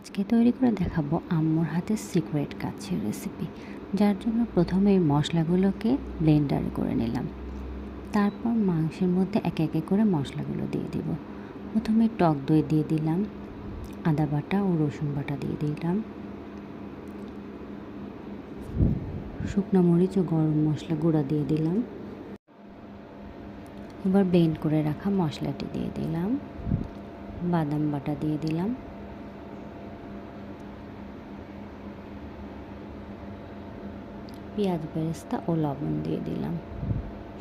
আজকে তৈরি করে দেখাবো আম্মুর হাতের সিক্রেট কাচ্ছির রেসিপি, যার জন্য প্রথমে এই মশলাগুলোকে ব্লেন্ডারে করে নিলাম। তারপর মাংসের মধ্যে একে একে করে মশলাগুলো দিয়ে দিব। প্রথমে টক দই দিয়ে দিলাম, আদা বাটা ও রসুন বাটা দিয়ে দিলাম, শুকনো মরিচ ও গরম মশলা গুঁড়া দিয়ে দিলাম। এবার ব্লেন্ড করে রাখা মশলাটি দিয়ে দিলাম, বাদাম বাটা দিয়ে দিলাম, পেঁয়াজ বেরেস্তা ও লবণ দিয়ে দিলাম।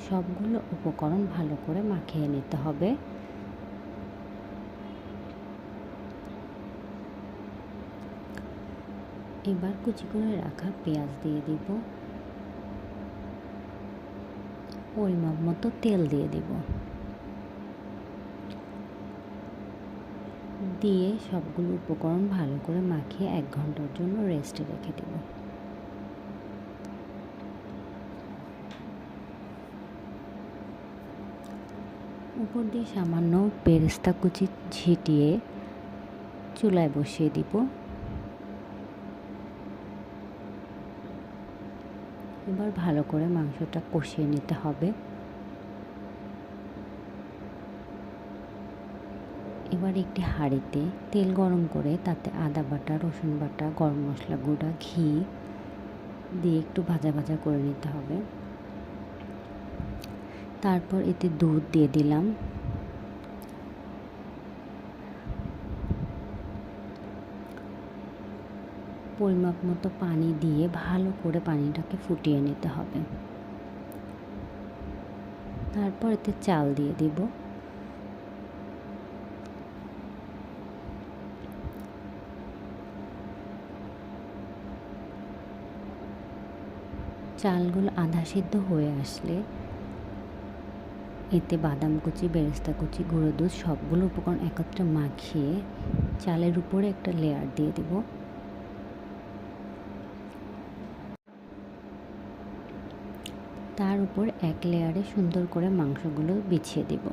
সবগুলো উপকরণ ভালো করে মাখিয়ে নিতে হবে। এবার কুচি করে রাখা পেঁয়াজ দিয়ে দিব, পরিমাপ মতো তেল দিয়ে দিব, দিয়ে সবগুলো উপকরণ ভালো করে মাখিয়ে 1 ঘন্টার জন্য রেস্টে রেখে দেব। উপর দিয়ে সামান্য বেরেস্তা কুচি ছিটিয়ে চুলায় বসিয়ে দিব। এবার ভালো করে মাংসটা কষিয়ে নিতে হবে। এবার একটি হাঁড়িতে তেল গরম করে তাতে আদা বাটা, রসুন বাটা, গরম মশলা গুঁড়া, ঘি দিয়ে একটু ভাজা ভাজা করে নিতে হবে। তারপর এতে দুধ দিয়ে দিলাম, পরিমাপ মতো পানি দিয়ে ভালো করে পানিটাকে ফুটিয়ে নিতে হবে। তারপর এতে চাল দিয়ে দিব, চালগুলো আধা সিদ্ধ হয়ে আসলে এতে বাদাম কুচি, বেরেস্তা কুচি, গুঁড়ো দুধ সবগুলো উপকরণ একত্রে মাখিয়ে চালের উপরে একটা লেয়ার দিয়ে দিব। তার উপর এক লেয়ারে সুন্দর করে মাংসগুলো বিছিয়ে দিব।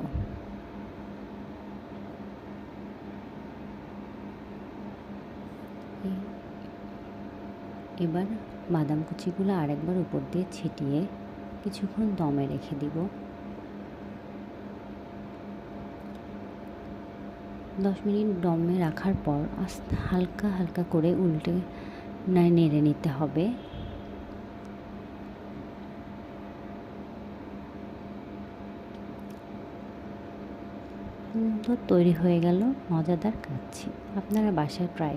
এবার বাদাম কুচিগুলো আরেকবার উপর দিয়ে ছিটিয়ে কিছুক্ষণ দমে রেখে দিব। 10 মিনিট দমে রাখার পর হালকা হালকা করে উল্টে নেড়ে নিতে হবে। তৈরি হয়ে গেল মজাদার কাচ্ছি। আপনারা বাসায় ট্রাই